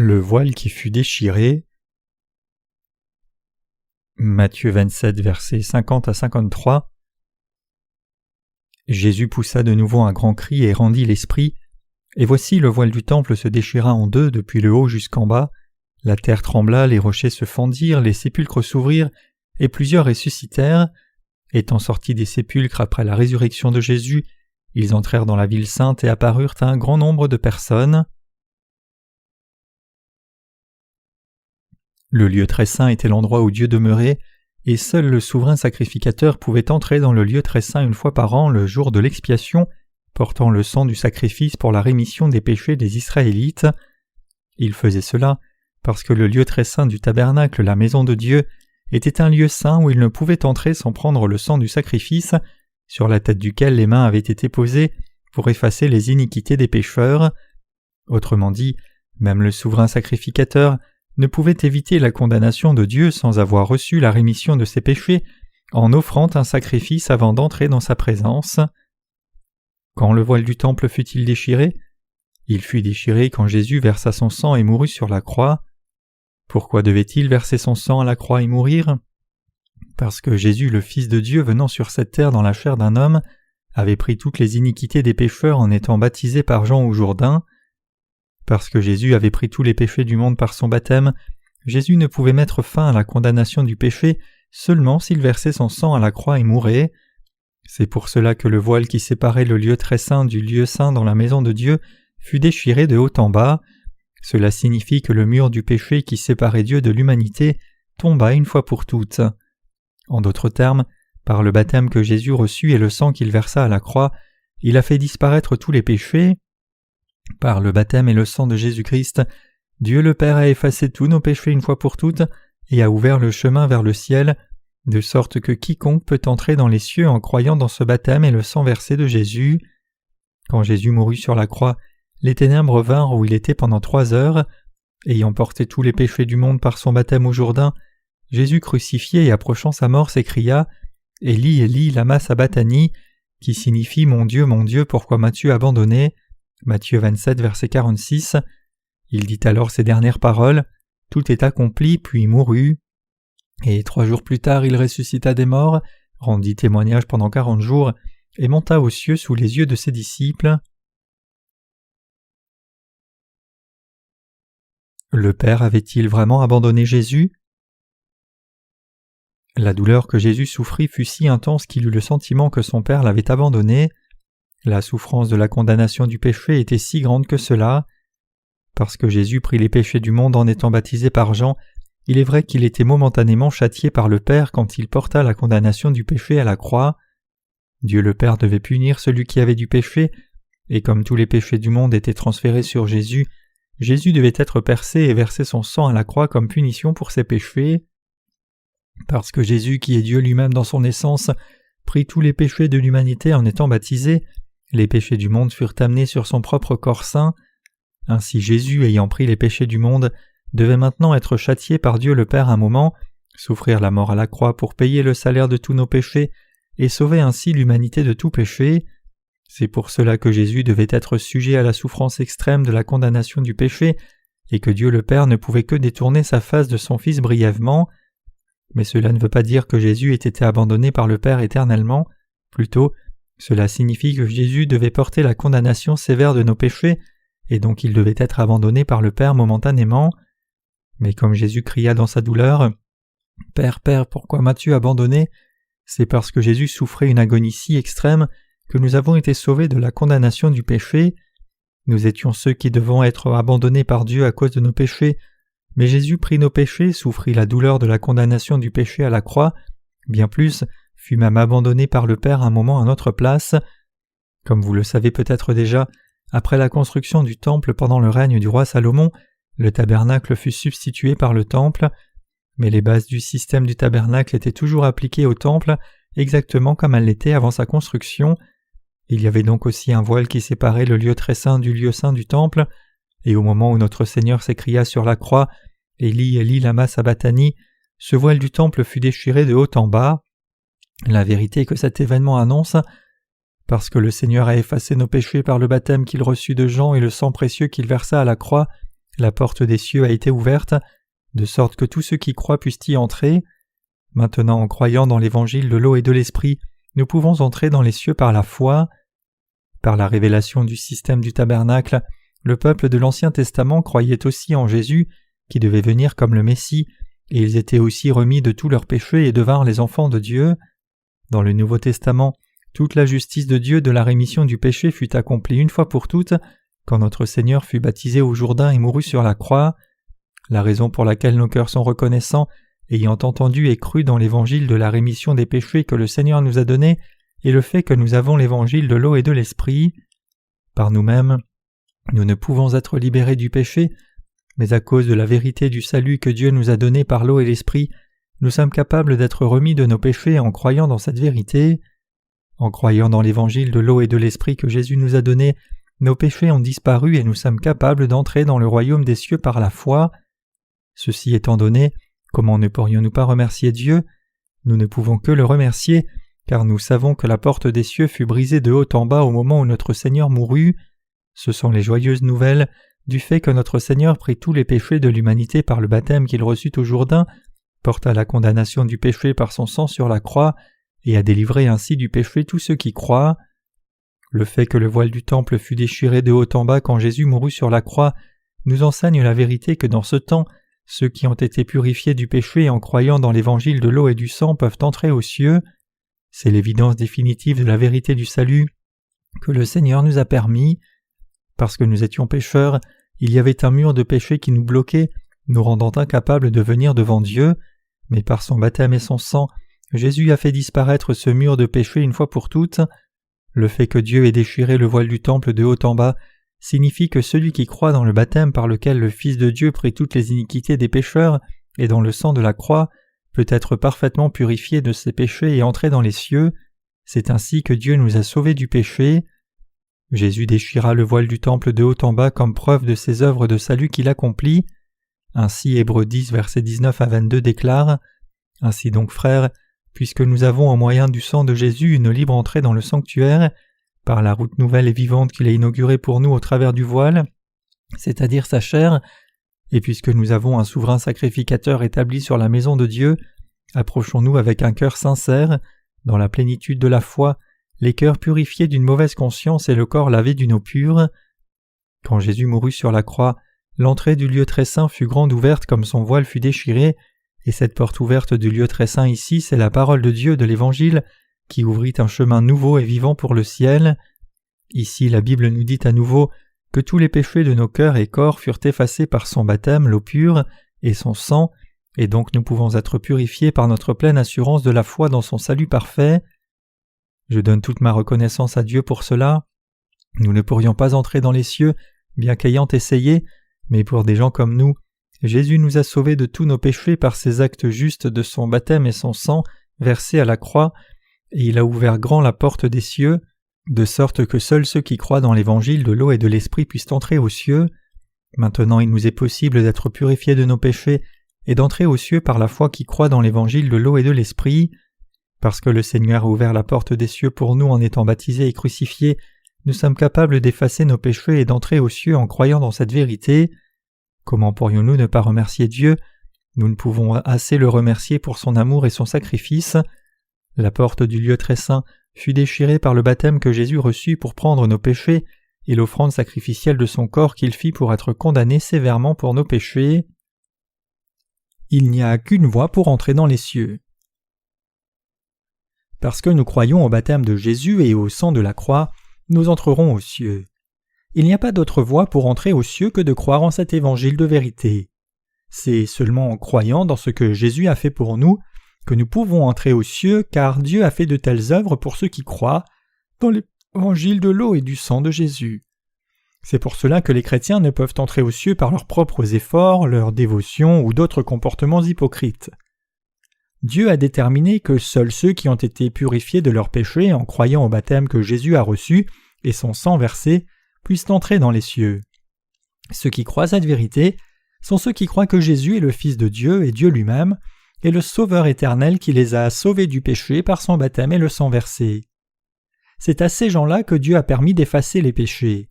Le voile qui fut déchiré. Matthieu 27, versets 50 à 53. Jésus poussa de nouveau un grand cri et rendit l'esprit, et voici le voile du temple se déchira en deux depuis le haut jusqu'en bas, la terre trembla, les rochers se fendirent, les sépulcres s'ouvrirent, et plusieurs ressuscitèrent. Étant sortis des sépulcres après la résurrection de Jésus, ils entrèrent dans la ville sainte et apparurent à un grand nombre de personnes. Le lieu très saint était l'endroit où Dieu demeurait, et seul le souverain sacrificateur pouvait entrer dans le lieu très saint une fois par an, le jour de l'expiation, portant le sang du sacrifice pour la rémission des péchés des Israélites. Il faisait cela parce que le lieu très saint du tabernacle, la maison de Dieu, était un lieu saint où il ne pouvait entrer sans prendre le sang du sacrifice, sur la tête duquel les mains avaient été posées pour effacer les iniquités des pécheurs. Autrement dit, même le souverain sacrificateur ne pouvait éviter la condamnation de Dieu sans avoir reçu la rémission de ses péchés en offrant un sacrifice avant d'entrer dans sa présence. Quand le voile du temple fut-il déchiré? Il fut déchiré quand Jésus versa son sang et mourut sur la croix. Pourquoi devait-il verser son sang à la croix et mourir? Parce que Jésus, le Fils de Dieu, venant sur cette terre dans la chair d'un homme, avait pris toutes les iniquités des pécheurs en étant baptisé par Jean au Jourdain. Parce que Jésus avait pris tous les péchés du monde par son baptême, Jésus ne pouvait mettre fin à la condamnation du péché seulement s'il versait son sang à la croix et mourait. C'est pour cela que le voile qui séparait le lieu très saint du lieu saint dans la maison de Dieu fut déchiré de haut en bas. Cela signifie que le mur du péché qui séparait Dieu de l'humanité tomba une fois pour toutes. En d'autres termes, par le baptême que Jésus reçut et le sang qu'il versa à la croix, il a fait disparaître tous les péchés. Par le baptême et le sang de Jésus-Christ, Dieu le Père a effacé tous nos péchés une fois pour toutes et a ouvert le chemin vers le ciel, de sorte que quiconque peut entrer dans les cieux en croyant dans ce baptême et le sang versé de Jésus. Quand Jésus mourut sur la croix, les ténèbres vinrent où il était pendant 3 heures. Ayant porté tous les péchés du monde par son baptême au Jourdain, Jésus crucifié et approchant sa mort s'écria « Élie, Élie, lama sabachthani » qui signifie « Mon Dieu, pourquoi m'as-tu abandonné » Matthieu 27, verset 46. Il dit alors ces dernières paroles « Tout est accompli » puis il mourut. Et 3 jours plus tard il ressuscita des morts, rendit témoignage pendant 40 jours, et monta aux cieux sous les yeux de ses disciples. Le Père avait-il vraiment abandonné Jésus? La douleur que Jésus souffrit fut si intense qu'il eut le sentiment que son Père l'avait abandonné. La souffrance de la condamnation du péché était si grande que cela. Parce que Jésus prit les péchés du monde en étant baptisé par Jean, il est vrai qu'il était momentanément châtié par le Père quand il porta la condamnation du péché à la croix. Dieu le Père devait punir celui qui avait du péché, et comme tous les péchés du monde étaient transférés sur Jésus, Jésus devait être percé et verser son sang à la croix comme punition pour ses péchés. Parce que Jésus, qui est Dieu lui-même dans son essence, prit tous les péchés de l'humanité en étant baptisé, les péchés du monde furent amenés sur son propre corps saint. Ainsi Jésus, ayant pris les péchés du monde, devait maintenant être châtié par Dieu le Père un moment, souffrir la mort à la croix pour payer le salaire de tous nos péchés et sauver ainsi l'humanité de tout péché. C'est pour cela que Jésus devait être sujet à la souffrance extrême de la condamnation du péché et que Dieu le Père ne pouvait que détourner sa face de son Fils brièvement. Mais cela ne veut pas dire que Jésus ait été abandonné par le Père éternellement. Plutôt, cela signifie que Jésus devait porter la condamnation sévère de nos péchés et donc il devait être abandonné par le Père momentanément. Mais comme Jésus cria dans sa douleur « Père, Père, pourquoi m'as-tu abandonné ?» c'est parce que Jésus souffrait une agonie si extrême que nous avons été sauvés de la condamnation du péché. Nous étions ceux qui devons être abandonnés par Dieu à cause de nos péchés, mais Jésus prit nos péchés, souffrit la douleur de la condamnation du péché à la croix, bien plus, fut même abandonné par le Père un moment à notre place. Comme vous le savez peut-être déjà, après la construction du temple pendant le règne du roi Salomon, le tabernacle fut substitué par le temple, mais les bases du système du tabernacle étaient toujours appliquées au temple, exactement comme elles l'étaient avant sa construction. Il y avait donc aussi un voile qui séparait le lieu très saint du lieu saint du temple, et au moment où notre Seigneur s'écria sur la croix « Élie, Élie, lama sabachthani », ce voile du temple fut déchiré de haut en bas. La vérité que cet événement annonce, parce que le Seigneur a effacé nos péchés par le baptême qu'il reçut de Jean et le sang précieux qu'il versa à la croix, la porte des cieux a été ouverte, de sorte que tous ceux qui croient puissent y entrer. Maintenant, en croyant dans l'évangile de l'eau et de l'esprit, nous pouvons entrer dans les cieux par la foi. Par la révélation du système du tabernacle, le peuple de l'Ancien Testament croyait aussi en Jésus, qui devait venir comme le Messie, et ils étaient aussi remis de tous leurs péchés et devinrent les enfants de Dieu. Dans le Nouveau Testament, toute la justice de Dieu de la rémission du péché fut accomplie une fois pour toutes, quand notre Seigneur fut baptisé au Jourdain et mourut sur la croix. La raison pour laquelle nos cœurs sont reconnaissants, ayant entendu et cru dans l'évangile de la rémission des péchés que le Seigneur nous a donné, est le fait que nous avons l'évangile de l'eau et de l'esprit. Par nous-mêmes, nous ne pouvons être libérés du péché, mais à cause de la vérité du salut que Dieu nous a donné par l'eau et l'esprit, nous sommes capables d'être remis de nos péchés en croyant dans cette vérité. En croyant dans l'évangile de l'eau et de l'esprit que Jésus nous a donné, nos péchés ont disparu et nous sommes capables d'entrer dans le royaume des cieux par la foi. Ceci étant donné, comment ne pourrions-nous pas remercier Dieu? Nous ne pouvons que le remercier, car nous savons que la porte des cieux fut brisée de haut en bas au moment où notre Seigneur mourut. Ce sont les joyeuses nouvelles du fait que notre Seigneur prit tous les péchés de l'humanité par le baptême qu'il reçut au Jourdain, porta la condamnation du péché par son sang sur la croix, et a délivré ainsi du péché tous ceux qui croient. Le fait que le voile du temple fut déchiré de haut en bas quand Jésus mourut sur la croix nous enseigne la vérité que dans ce temps, ceux qui ont été purifiés du péché en croyant dans l'évangile de l'eau et du sang peuvent entrer aux cieux. C'est l'évidence définitive de la vérité du salut que le Seigneur nous a permis. Parce que nous étions pécheurs, il y avait un mur de péché qui nous bloquait, nous rendant incapables de venir devant Dieu, mais par son baptême et son sang, Jésus a fait disparaître ce mur de péché une fois pour toutes. Le fait que Dieu ait déchiré le voile du temple de haut en bas signifie que celui qui croit dans le baptême par lequel le Fils de Dieu prit toutes les iniquités des pécheurs et dans le sang de la croix peut être parfaitement purifié de ses péchés et entrer dans les cieux. C'est ainsi que Dieu nous a sauvés du péché. Jésus déchira le voile du temple de haut en bas comme preuve de ses œuvres de salut qu'il accomplit. Ainsi Hébreux 10, versets 19 à 22 déclare « Ainsi donc, frères, puisque nous avons au moyen du sang de Jésus une libre entrée dans le sanctuaire, par la route nouvelle et vivante qu'il a inaugurée pour nous au travers du voile, c'est-à-dire sa chair, et puisque nous avons un souverain sacrificateur établi sur la maison de Dieu, approchons-nous avec un cœur sincère, dans la plénitude de la foi, les cœurs purifiés d'une mauvaise conscience et le corps lavé d'une eau pure. Quand Jésus mourut sur la croix, l'entrée du lieu très saint fut grande ouverte comme son voile fut déchiré, et cette porte ouverte du lieu très saint ici, c'est la parole de Dieu de l'Évangile, qui ouvrit un chemin nouveau et vivant pour le ciel. Ici, la Bible nous dit à nouveau que tous les péchés de nos cœurs et corps furent effacés par son baptême, l'eau pure, et son sang, et donc nous pouvons être purifiés par notre pleine assurance de la foi dans son salut parfait. Je donne toute ma reconnaissance à Dieu pour cela. Nous ne pourrions pas entrer dans les cieux, bien qu'ayant essayé, mais pour des gens comme nous, Jésus nous a sauvés de tous nos péchés par ses actes justes de son baptême et son sang versé à la croix, et il a ouvert grand la porte des cieux, de sorte que seuls ceux qui croient dans l'évangile de l'eau et de l'esprit puissent entrer aux cieux. Maintenant il nous est possible d'être purifiés de nos péchés et d'entrer aux cieux par la foi qui croit dans l'évangile de l'eau et de l'esprit. Parce que le Seigneur a ouvert la porte des cieux pour nous en étant baptisés et crucifiés, nous sommes capables d'effacer nos péchés et d'entrer aux cieux en croyant dans cette vérité. Comment pourrions-nous ne pas remercier Dieu? Nous ne pouvons assez le remercier pour son amour et son sacrifice. La porte du lieu très saint fut déchirée par le baptême que Jésus reçut pour prendre nos péchés et l'offrande sacrificielle de son corps qu'il fit pour être condamné sévèrement pour nos péchés. Il n'y a qu'une voie pour entrer dans les cieux. Parce que nous croyons au baptême de Jésus et au sang de la croix, nous entrerons aux cieux. Il n'y a pas d'autre voie pour entrer aux cieux que de croire en cet évangile de vérité. C'est seulement en croyant dans ce que Jésus a fait pour nous que nous pouvons entrer aux cieux, car Dieu a fait de telles œuvres pour ceux qui croient dans l'évangile de l'eau et du sang de Jésus. C'est pour cela que les chrétiens ne peuvent entrer aux cieux par leurs propres efforts, leur dévotion ou d'autres comportements hypocrites. Dieu a déterminé que seuls ceux qui ont été purifiés de leurs péchés en croyant au baptême que Jésus a reçu et son sang versé puissent entrer dans les cieux. Ceux qui croient cette vérité sont ceux qui croient que Jésus est le Fils de Dieu et Dieu lui-même, et le Sauveur éternel qui les a sauvés du péché par son baptême et le sang versé. C'est à ces gens-là que Dieu a permis d'effacer les péchés.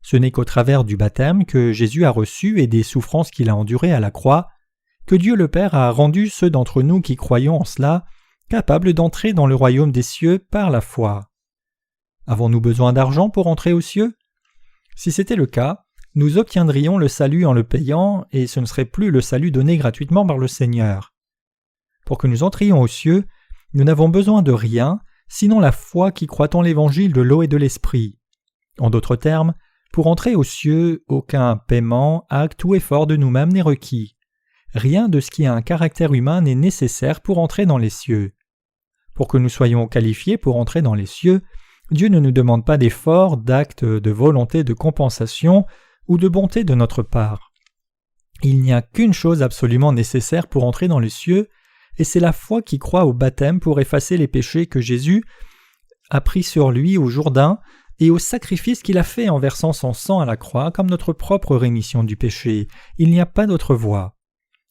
Ce n'est qu'au travers du baptême que Jésus a reçu et des souffrances qu'il a endurées à la croix, que Dieu le Père a rendu ceux d'entre nous qui croyons en cela capables d'entrer dans le royaume des cieux par la foi. Avons-nous besoin d'argent pour entrer aux cieux? Si c'était le cas, nous obtiendrions le salut en le payant, et ce ne serait plus le salut donné gratuitement par le Seigneur. Pour que nous entrions aux cieux, nous n'avons besoin de rien, sinon la foi qui croit en l'évangile de l'eau et de l'esprit. En d'autres termes, pour entrer aux cieux, aucun paiement, acte ou effort de nous-mêmes n'est requis. Rien de ce qui a un caractère humain n'est nécessaire pour entrer dans les cieux. Pour que nous soyons qualifiés pour entrer dans les cieux, Dieu ne nous demande pas d'efforts, d'actes, de volonté, de compensation ou de bonté de notre part. Il n'y a qu'une chose absolument nécessaire pour entrer dans les cieux, et c'est la foi qui croit au baptême pour effacer les péchés que Jésus a pris sur lui au Jourdain et au sacrifice qu'il a fait en versant son sang à la croix comme notre propre rémission du péché. Il n'y a pas d'autre voie.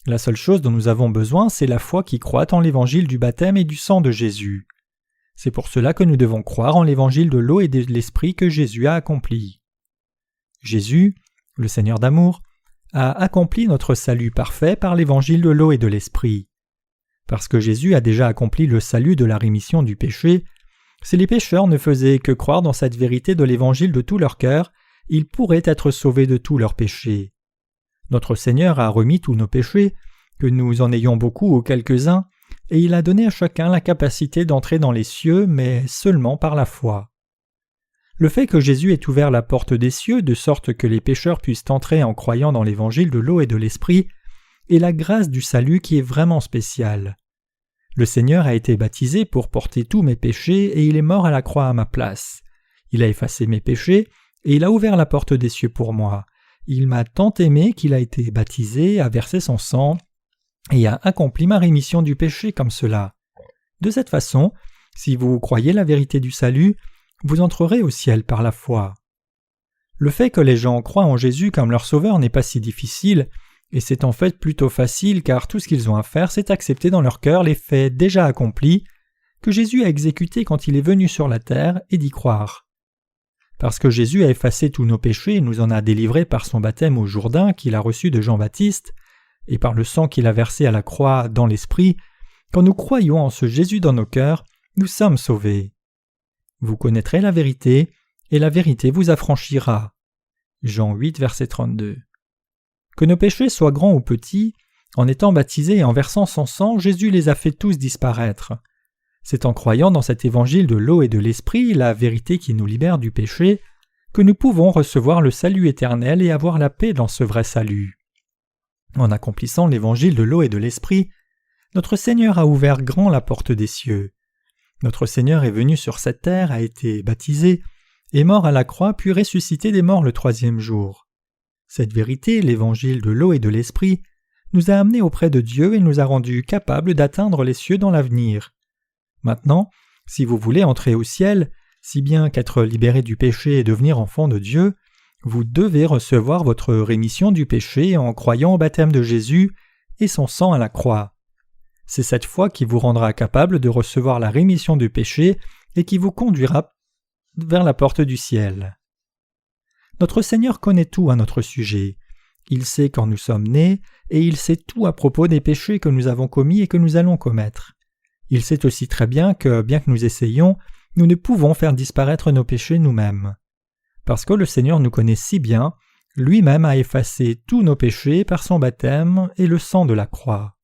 La seule chose dont nous avons besoin, c'est la foi qui croit en l'évangile du baptême et du sang de Jésus. C'est pour cela que nous devons croire en l'évangile de l'eau et de l'esprit que Jésus a accompli. Jésus, le Seigneur d'amour, a accompli notre salut parfait par l'évangile de l'eau et de l'esprit. Parce que Jésus a déjà accompli le salut de la rémission du péché, si les pécheurs ne faisaient que croire dans cette vérité de l'évangile de tout leur cœur, ils pourraient être sauvés de tous leurs péchés. Notre Seigneur a remis tous nos péchés, que nous en ayons beaucoup ou quelques-uns, et il a donné à chacun la capacité d'entrer dans les cieux, mais seulement par la foi. Le fait que Jésus ait ouvert la porte des cieux de sorte que les pécheurs puissent entrer en croyant dans l'évangile de l'eau et de l'esprit est la grâce du salut qui est vraiment spéciale. Le Seigneur a été baptisé pour porter tous mes péchés et il est mort à la croix à ma place. Il a effacé mes péchés et il a ouvert la porte des cieux pour moi. Il m'a tant aimé qu'il a été baptisé, a versé son sang et a accompli ma rémission du péché comme cela. De cette façon, si vous croyez la vérité du salut, vous entrerez au ciel par la foi. Le fait que les gens croient en Jésus comme leur sauveur n'est pas si difficile, et c'est en fait plutôt facile car tout ce qu'ils ont à faire c'est accepter dans leur cœur les faits déjà accomplis que Jésus a exécutés quand il est venu sur la terre et d'y croire. Parce que Jésus a effacé tous nos péchés et nous en a délivrés par son baptême au Jourdain qu'il a reçu de Jean-Baptiste, et par le sang qu'il a versé à la croix dans l'Esprit, quand nous croyons en ce Jésus dans nos cœurs, nous sommes sauvés. Vous connaîtrez la vérité, et la vérité vous affranchira. Jean 8, verset 32. Que nos péchés soient grands ou petits, en étant baptisés et en versant son sang, Jésus les a fait tous disparaître. C'est en croyant dans cet évangile de l'eau et de l'esprit, la vérité qui nous libère du péché, que nous pouvons recevoir le salut éternel et avoir la paix dans ce vrai salut. En accomplissant l'évangile de l'eau et de l'esprit, notre Seigneur a ouvert grand la porte des cieux. Notre Seigneur est venu sur cette terre, a été baptisé, est mort à la croix puis ressuscité des morts le 3e jour. Cette vérité, l'évangile de l'eau et de l'esprit, nous a amenés auprès de Dieu et nous a rendus capables d'atteindre les cieux dans l'avenir. Maintenant, si vous voulez entrer au ciel, si bien qu'être libéré du péché et devenir enfant de Dieu, vous devez recevoir votre rémission du péché en croyant au baptême de Jésus et son sang à la croix. C'est cette foi qui vous rendra capable de recevoir la rémission du péché et qui vous conduira vers la porte du ciel. Notre Seigneur connaît tout à notre sujet. Il sait quand nous sommes nés et il sait tout à propos des péchés que nous avons commis et que nous allons commettre. Il sait aussi très bien que nous essayions, nous ne pouvons faire disparaître nos péchés nous-mêmes. Parce que le Seigneur nous connaît si bien, lui-même a effacé tous nos péchés par son baptême et le sang de la croix.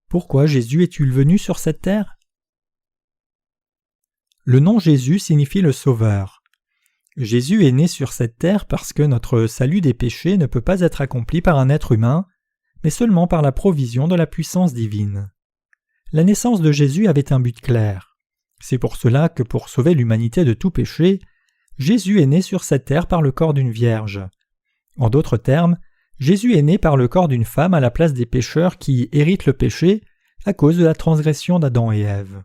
Pourquoi Jésus est-il venu sur cette terre? Le nom Jésus signifie le Sauveur. Jésus est né sur cette terre parce que notre salut des péchés ne peut pas être accompli par un être humain, mais seulement par la provision de la puissance divine. La naissance de Jésus avait un but clair. C'est pour cela que pour sauver l'humanité de tout péché, Jésus est né sur cette terre par le corps d'une vierge. En d'autres termes, Jésus est né par le corps d'une femme à la place des pécheurs qui héritent le péché à cause de la transgression d'Adam et Ève.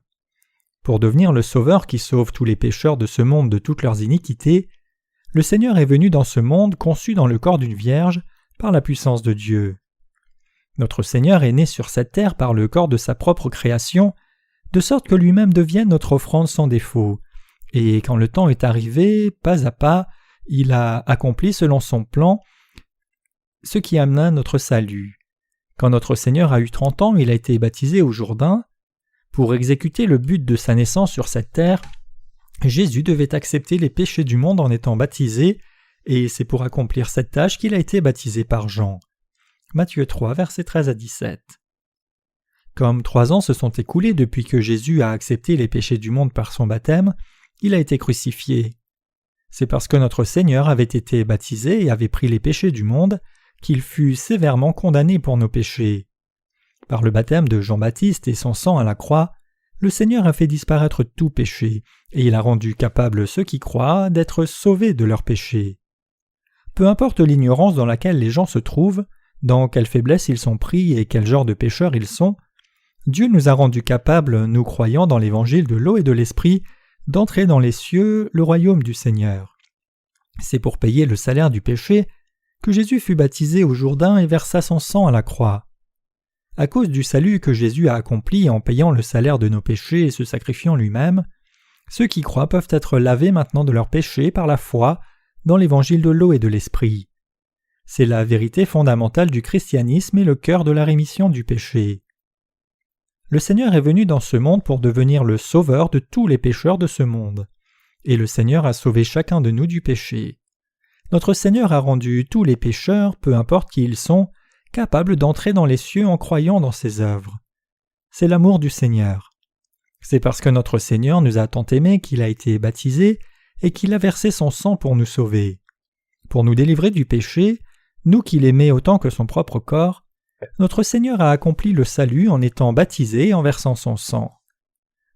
Pour devenir le Sauveur qui sauve tous les pécheurs de ce monde de toutes leurs iniquités, le Seigneur est venu dans ce monde conçu dans le corps d'une vierge par la puissance de Dieu. Notre Seigneur est né sur cette terre par le corps de sa propre création, de sorte que lui-même devienne notre offrande sans défaut, Et quand le temps est arrivé, pas à pas, il a accompli selon son plan ce qui amena notre salut. Quand notre Seigneur a eu 30 ans, il a été baptisé au Jourdain. Pour exécuter le but de sa naissance sur cette terre, Jésus devait accepter les péchés du monde en étant baptisé, et c'est pour accomplir cette tâche qu'il a été baptisé par Jean. Matthieu 3, versets 13 à 17. Comme 3 ans se sont écoulés depuis que Jésus a accepté les péchés du monde par son baptême, il a été crucifié. C'est parce que notre Seigneur avait été baptisé et avait pris les péchés du monde qu'il fut sévèrement condamné pour nos péchés. Par le baptême de Jean-Baptiste et son sang à la croix, le Seigneur a fait disparaître tout péché, et il a rendu capables ceux qui croient d'être sauvés de leurs péchés. Peu importe l'ignorance dans laquelle les gens se trouvent, dans quelle faiblesse ils sont pris et quel genre de pécheurs ils sont, Dieu nous a rendus capables, nous croyant dans l'évangile de l'eau et de l'esprit, d'entrer dans les cieux, le royaume du Seigneur. C'est pour payer le salaire du péché que Jésus fut baptisé au Jourdain et versa son sang à la croix. À cause du salut que Jésus a accompli en payant le salaire de nos péchés et se sacrifiant lui-même, ceux qui croient peuvent être lavés maintenant de leurs péchés par la foi dans l'évangile de l'eau et de l'esprit. C'est la vérité fondamentale du christianisme et le cœur de la rémission du péché. Le Seigneur est venu dans ce monde pour devenir le sauveur de tous les pécheurs de ce monde. Et le Seigneur a sauvé chacun de nous du péché. Notre Seigneur a rendu tous les pécheurs, peu importe qui ils sont, capables d'entrer dans les cieux en croyant dans ses œuvres. C'est l'amour du Seigneur. C'est parce que notre Seigneur nous a tant aimés qu'il a été baptisé et qu'il a versé son sang pour nous sauver. Pour nous délivrer du péché, nous qui l'aimait autant que son propre corps, notre Seigneur a accompli le salut en étant baptisé et en versant son sang.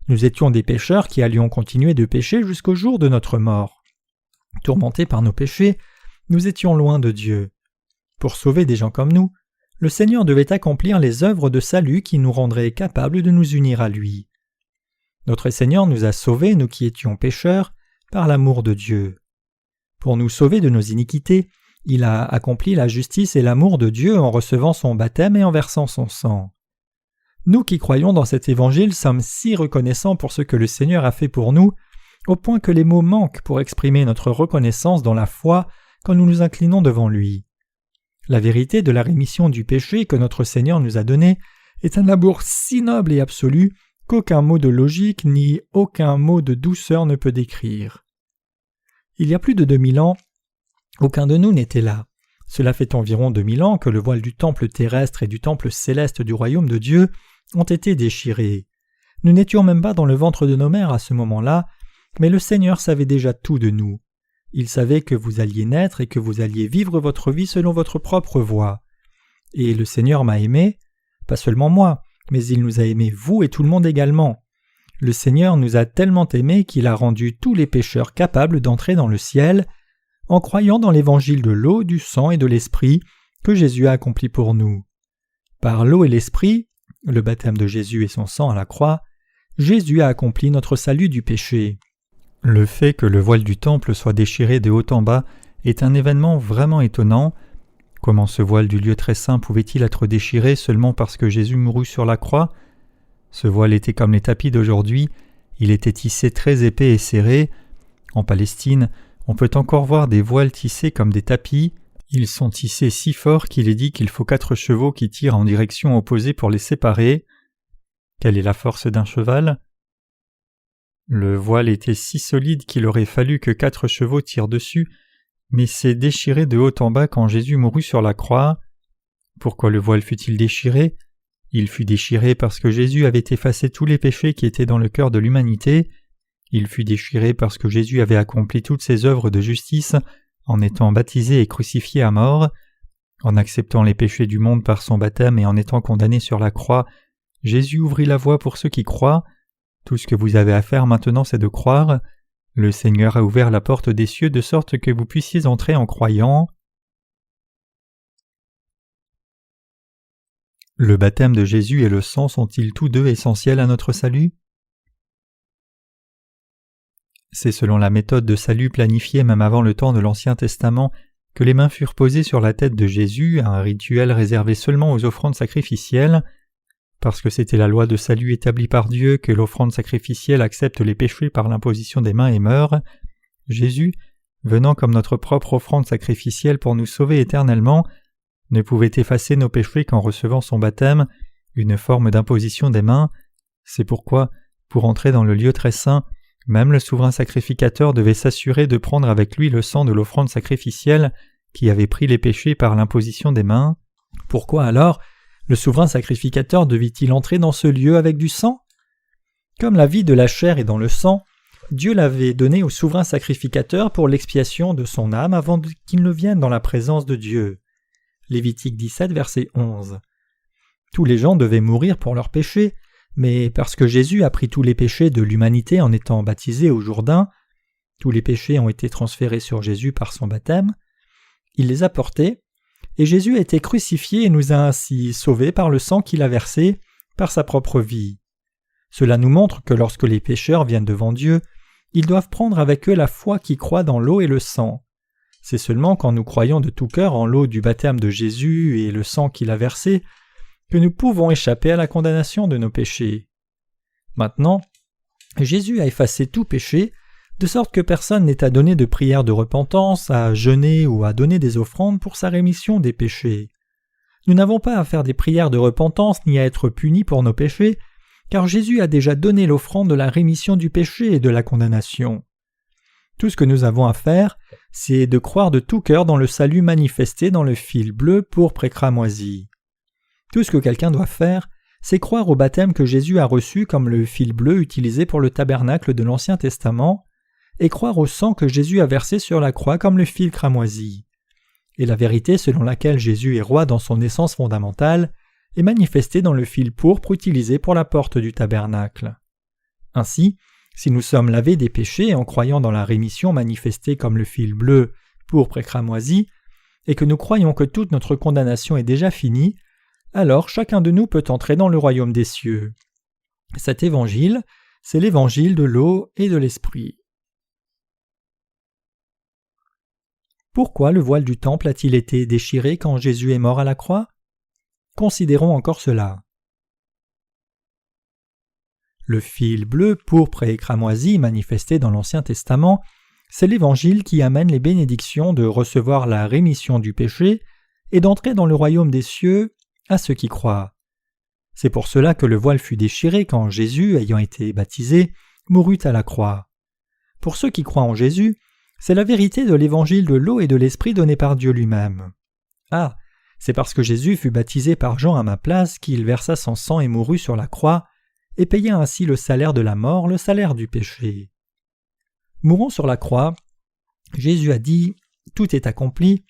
Nous étions des pécheurs qui allions continuer de pécher jusqu'au jour de notre mort. Tourmentés par nos péchés, nous étions loin de Dieu. Pour sauver des gens comme nous, le Seigneur devait accomplir les œuvres de salut qui nous rendraient capables de nous unir à lui. Notre Seigneur nous a sauvés, nous qui étions pécheurs, par l'amour de Dieu. Pour nous sauver de nos iniquités, il a accompli la justice et l'amour de Dieu en recevant son baptême et en versant son sang. Nous qui croyons dans cet évangile sommes si reconnaissants pour ce que le Seigneur a fait pour nous, au point que les mots manquent pour exprimer notre reconnaissance dans la foi quand nous nous inclinons devant lui. La vérité de la rémission du péché que notre Seigneur nous a donnée est un amour si noble et absolu qu'aucun mot de logique ni aucun mot de douceur ne peut décrire. Il y a plus de 2000 ans, aucun de nous n'était là. Cela fait environ 2000 ans que le voile du temple terrestre et du temple céleste du royaume de Dieu ont été déchirés. Nous n'étions même pas dans le ventre de nos mères à ce moment-là, mais le Seigneur savait déjà tout de nous. Il savait que vous alliez naître et que vous alliez vivre votre vie selon votre propre voie. Et le Seigneur m'a aimé, pas seulement moi, mais il nous a aimés vous et tout le monde également. Le Seigneur nous a tellement aimés qu'il a rendu tous les pécheurs capables d'entrer dans le ciel, en croyant dans l'évangile de l'eau, du sang et de l'esprit que Jésus a accompli pour nous. Par l'eau et l'esprit, le baptême de Jésus et son sang à la croix, Jésus a accompli notre salut du péché. Le fait que le voile du temple soit déchiré de haut en bas est un événement vraiment étonnant. Comment ce voile du lieu très saint pouvait-il être déchiré seulement parce que Jésus mourut sur la croix? Ce voile était comme les tapis d'aujourd'hui, il était tissé très épais et serré. En Palestine, on peut encore voir des voiles tissés comme des tapis. Ils sont tissés si fort qu'il est dit qu'il faut 4 chevaux qui tirent en direction opposée pour les séparer. Quelle est la force d'un cheval? Le voile était si solide qu'il aurait fallu que 4 chevaux tirent dessus, mais c'est déchiré de haut en bas quand Jésus mourut sur la croix. Pourquoi le voile fut-il déchiré? Il fut déchiré parce que Jésus avait effacé tous les péchés qui étaient dans le cœur de l'humanité. Il fut déchiré parce que Jésus avait accompli toutes ses œuvres de justice en étant baptisé et crucifié à mort. En acceptant les péchés du monde par son baptême et en étant condamné sur la croix, Jésus ouvrit la voie pour ceux qui croient. Tout ce que vous avez à faire maintenant, c'est de croire. Le Seigneur a ouvert la porte des cieux de sorte que vous puissiez entrer en croyant. Le baptême de Jésus et le sang sont-ils tous deux essentiels à notre salut? C'est selon la méthode de salut planifiée même avant le temps de l'Ancien Testament que les mains furent posées sur la tête de Jésus, un rituel réservé seulement aux offrandes sacrificielles. parce que c'était la loi de salut établie par Dieu que l'offrande sacrificielle accepte les péchés par l'imposition des mains et meurt, Jésus, venant comme notre propre offrande sacrificielle pour nous sauver éternellement, ne pouvait effacer nos péchés qu'en recevant son baptême, une forme d'imposition des mains. C'est pourquoi, pour entrer dans le lieu très saint, même le souverain sacrificateur devait s'assurer de prendre avec lui le sang de l'offrande sacrificielle qui avait pris les péchés par l'imposition des mains. Pourquoi alors le souverain sacrificateur devait-il entrer dans ce lieu avec du sang? Comme la vie de la chair est dans le sang, Dieu l'avait donné au souverain sacrificateur pour l'expiation de son âme avant qu'il ne vienne dans la présence de Dieu. Lévitique 17, verset 11. Tous les gens devaient mourir pour leurs péchés, mais parce que Jésus a pris tous les péchés de l'humanité en étant baptisé au Jourdain, tous les péchés ont été transférés sur Jésus par son baptême, il les a portés, et Jésus a été crucifié et nous a ainsi sauvés par le sang qu'il a versé par sa propre vie. Cela nous montre que lorsque les pécheurs viennent devant Dieu, ils doivent prendre avec eux la foi qui croit dans l'eau et le sang. C'est seulement quand nous croyons de tout cœur en l'eau du baptême de Jésus et le sang qu'il a versé que nous pouvons échapper à la condamnation de nos péchés. Maintenant, Jésus a effacé tout péché, de sorte que personne n'est à donner de prière de repentance, à jeûner ou à donner des offrandes pour sa rémission des péchés. Nous n'avons pas à faire des prières de repentance ni à être punis pour nos péchés, car Jésus a déjà donné l'offrande de la rémission du péché et de la condamnation. Tout ce que nous avons à faire, c'est de croire de tout cœur dans le salut manifesté dans le fil bleu, pourpre et cramoisi. Tout ce que quelqu'un doit faire, c'est croire au baptême que Jésus a reçu comme le fil bleu utilisé pour le tabernacle de l'Ancien Testament, et croire au sang que Jésus a versé sur la croix comme le fil cramoisi. Et la vérité selon laquelle Jésus est roi dans son essence fondamentale est manifestée dans le fil pourpre utilisé pour la porte du tabernacle. Ainsi, si nous sommes lavés des péchés en croyant dans la rémission manifestée comme le fil bleu, pourpre et cramoisi, et que nous croyons que toute notre condamnation est déjà finie, alors chacun de nous peut entrer dans le royaume des cieux. Cet évangile, c'est l'évangile de l'eau et de l'esprit. Pourquoi le voile du temple a-t-il été déchiré quand Jésus est mort à la croix? Considérons encore cela. Le fil bleu, pourpre et cramoisi manifesté dans l'Ancien Testament, c'est l'Évangile qui amène les bénédictions de recevoir la rémission du péché et d'entrer dans le royaume des cieux à ceux qui croient. C'est pour cela que le voile fut déchiré quand Jésus, ayant été baptisé, mourut à la croix. Pour ceux qui croient en Jésus, c'est la vérité de l'Évangile de l'eau et de l'Esprit donné par Dieu lui-même. Ah, c'est parce que Jésus fut baptisé par Jean à ma place qu'il versa son sang et mourut sur la croix, et paya ainsi le salaire de la mort, le salaire du péché. Mourant sur la croix, Jésus a dit « Tout est accompli »,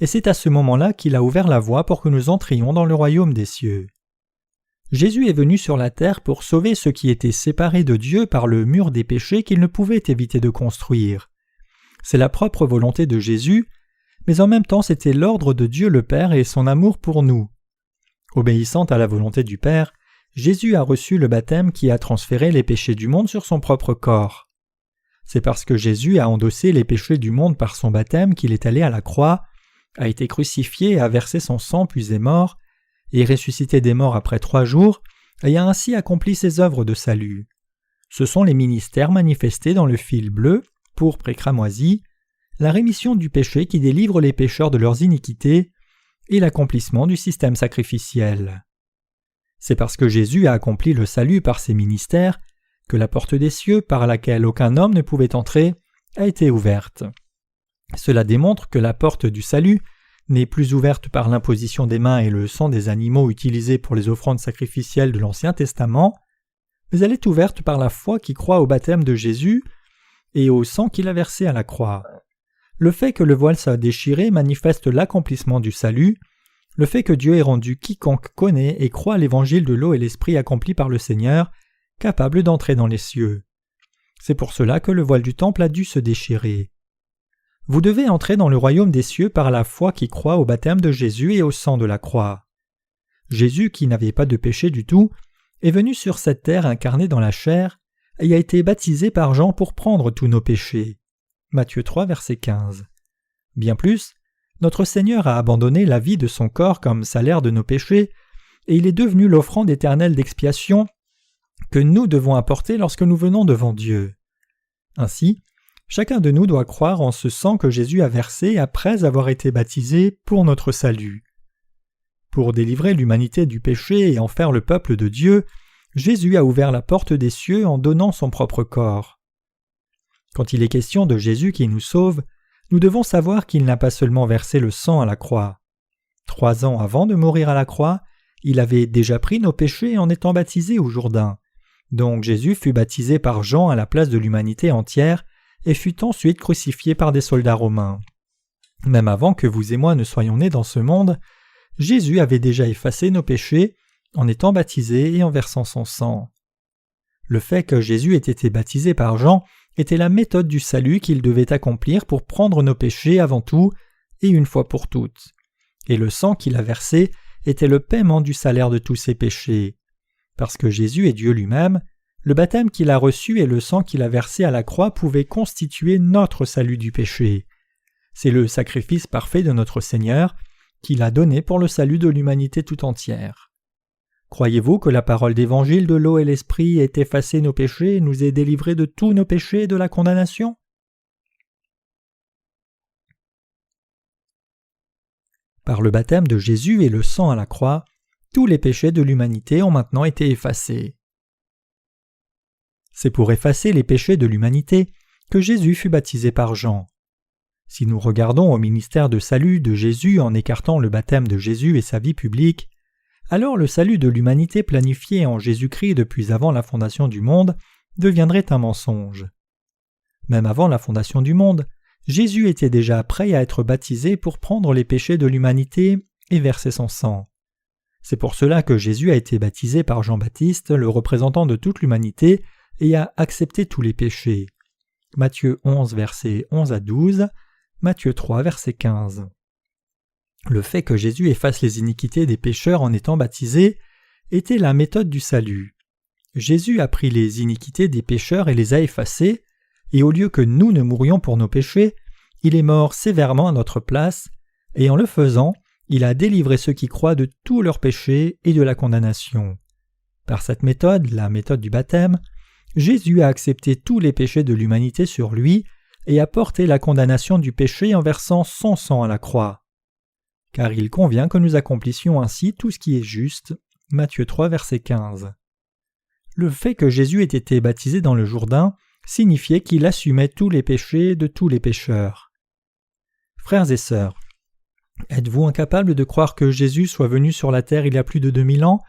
et c'est à ce moment-là qu'il a ouvert la voie pour que nous entrions dans le royaume des cieux. Jésus est venu sur la terre pour sauver ceux qui étaient séparés de Dieu par le mur des péchés qu'il ne pouvait éviter de construire. C'est la propre volonté de Jésus, mais en même temps c'était l'ordre de Dieu le Père et son amour pour nous. Obéissant à la volonté du Père, Jésus a reçu le baptême qui a transféré les péchés du monde sur son propre corps. C'est parce que Jésus a endossé les péchés du monde par son baptême qu'il est allé à la croix, a été crucifié, a versé son sang puis est mort, et ressuscité des morts après 3 jours, et a ainsi accompli ses œuvres de salut. Ce sont les ministères manifestés dans le fil bleu, pourpre et cramoisi, la rémission du péché qui délivre les pécheurs de leurs iniquités, et l'accomplissement du système sacrificiel. C'est parce que Jésus a accompli le salut par ses ministères que la porte des cieux, par laquelle aucun homme ne pouvait entrer, a été ouverte. Cela démontre que la porte du salut n'est plus ouverte par l'imposition des mains et le sang des animaux utilisés pour les offrandes sacrificielles de l'Ancien Testament, mais elle est ouverte par la foi qui croit au baptême de Jésus et au sang qu'il a versé à la croix. Le fait que le voile soit déchiré manifeste l'accomplissement du salut, le fait que Dieu ait rendu quiconque connaît et croit l'évangile de l'eau et l'esprit accompli par le Seigneur, capable d'entrer dans les cieux. C'est pour cela que le voile du temple a dû se déchirer. Vous devez entrer dans le royaume des cieux par la foi qui croit au baptême de Jésus et au sang de la croix. Jésus, qui n'avait pas de péché du tout, est venu sur cette terre incarné dans la chair et a été baptisé par Jean pour prendre tous nos péchés. Matthieu 3, verset 15. Bien plus, notre Seigneur a abandonné la vie de son corps comme salaire de nos péchés, et il est devenu l'offrande éternelle d'expiation que nous devons apporter lorsque nous venons devant Dieu. Ainsi, chacun de nous doit croire en ce sang que Jésus a versé après avoir été baptisé pour notre salut. Pour délivrer l'humanité du péché et en faire le peuple de Dieu, Jésus a ouvert la porte des cieux en donnant son propre corps. Quand il est question de Jésus qui nous sauve, nous devons savoir qu'il n'a pas seulement versé le sang à la croix. 3 ans avant de mourir à la croix, il avait déjà pris nos péchés en étant baptisé au Jourdain. Donc Jésus fut baptisé par Jean à la place de l'humanité entière et fut ensuite crucifié par des soldats romains. Même avant que vous et moi ne soyons nés dans ce monde, Jésus avait déjà effacé nos péchés en étant baptisé et en versant son sang. Le fait que Jésus ait été baptisé par Jean était la méthode du salut qu'il devait accomplir pour prendre nos péchés avant tout et une fois pour toutes. Et le sang qu'il a versé était le paiement du salaire de tous ses péchés. Parce que Jésus est Dieu lui-même, le baptême qu'il a reçu et le sang qu'il a versé à la croix pouvaient constituer notre salut du péché. C'est le sacrifice parfait de notre Seigneur qu'il a donné pour le salut de l'humanité tout entière. Croyez-vous que la parole d'évangile de l'eau et l'esprit ait effacé nos péchés et nous ait délivrés de tous nos péchés et de la condamnation? Par le baptême de Jésus et le sang à la croix, tous les péchés de l'humanité ont maintenant été effacés. C'est pour effacer les péchés de l'humanité que Jésus fut baptisé par Jean. Si nous regardons au ministère de salut de Jésus en écartant le baptême de Jésus et sa vie publique, alors le salut de l'humanité planifié en Jésus-Christ depuis avant la fondation du monde deviendrait un mensonge. Même avant la fondation du monde, Jésus était déjà prêt à être baptisé pour prendre les péchés de l'humanité et verser son sang. C'est pour cela que Jésus a été baptisé par Jean-Baptiste, le représentant de toute l'humanité, et a accepté tous les péchés. Matthieu 11, versets 11 à 12, Matthieu 3, verset 15. Le fait que Jésus efface les iniquités des pécheurs en étant baptisé était la méthode du salut. Jésus a pris les iniquités des pécheurs et les a effacées, et au lieu que nous ne mourions pour nos péchés, il est mort sévèrement à notre place, et en le faisant, il a délivré ceux qui croient de tous leurs péchés et de la condamnation. Par cette méthode, la méthode du baptême, Jésus a accepté tous les péchés de l'humanité sur lui et a porté la condamnation du péché en versant son sang à la croix. Car il convient que nous accomplissions ainsi tout ce qui est juste. Matthieu 3, verset 15. Le fait que Jésus ait été baptisé dans le Jourdain signifiait qu'il assumait tous les péchés de tous les pécheurs. Frères et sœurs, êtes-vous incapables de croire que Jésus soit venu sur la terre il y a plus de 2000 ans,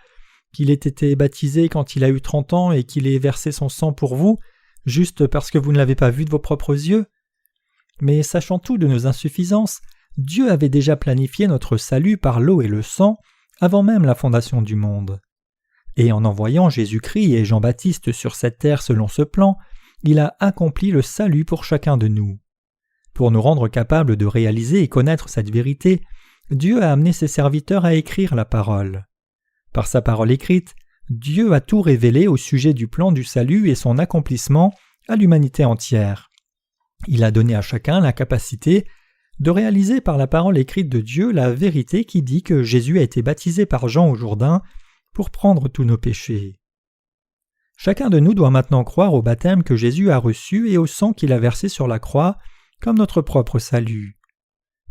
qu'il ait été baptisé quand il a eu 30 ans et qu'il ait versé son sang pour vous, juste parce que vous ne l'avez pas vu de vos propres yeux? Mais sachant tout de nos insuffisances, Dieu avait déjà planifié notre salut par l'eau et le sang avant même la fondation du monde. Et en envoyant Jésus-Christ et Jean-Baptiste sur cette terre selon ce plan, il a accompli le salut pour chacun de nous. Pour nous rendre capables de réaliser et connaître cette vérité, Dieu a amené ses serviteurs à écrire la parole. Par sa parole écrite, Dieu a tout révélé au sujet du plan du salut et son accomplissement à l'humanité entière. Il a donné à chacun la capacité de réaliser par la parole écrite de Dieu la vérité qui dit que Jésus a été baptisé par Jean au Jourdain pour prendre tous nos péchés. Chacun de nous doit maintenant croire au baptême que Jésus a reçu et au sang qu'il a versé sur la croix comme notre propre salut.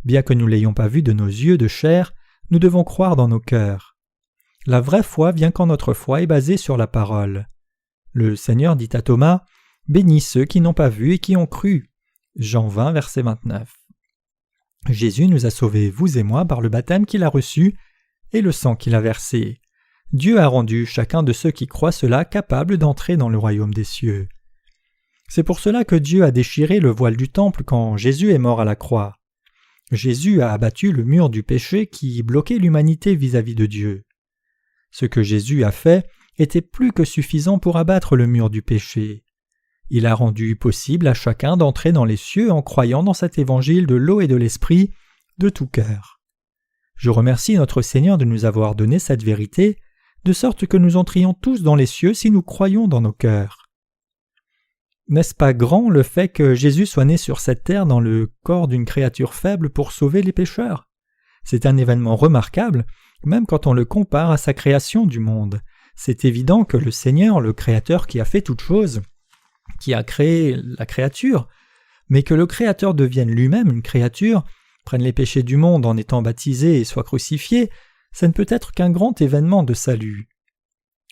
Bien que nous ne l'ayons pas vu de nos yeux de chair, nous devons croire dans nos cœurs. La vraie foi vient quand notre foi est basée sur la parole. Le Seigneur dit à Thomas « Bénis ceux qui n'ont pas vu et qui ont cru » Jean 20, verset 29. Jésus nous a sauvés, vous et moi, par le baptême qu'il a reçu et le sang qu'il a versé. Dieu a rendu chacun de ceux qui croient cela capable d'entrer dans le royaume des cieux. C'est pour cela que Dieu a déchiré le voile du temple quand Jésus est mort à la croix. Jésus a abattu le mur du péché qui bloquait l'humanité vis-à-vis de Dieu. Ce que Jésus a fait était plus que suffisant pour abattre le mur du péché. Il a rendu possible à chacun d'entrer dans les cieux en croyant dans cet évangile de l'eau et de l'esprit de tout cœur. Je remercie notre Seigneur de nous avoir donné cette vérité, de sorte que nous entrions tous dans les cieux si nous croyons dans nos cœurs. N'est-ce pas grand le fait que Jésus soit né sur cette terre dans le corps d'une créature faible pour sauver les pécheurs? C'est un événement remarquable même quand on le compare à sa création du monde. C'est évident que le Seigneur, le Créateur qui a fait toutes choses, qui a créé la créature, mais que le Créateur devienne lui-même une créature, prenne les péchés du monde en étant baptisé et soit crucifié, ça ne peut être qu'un grand événement de salut.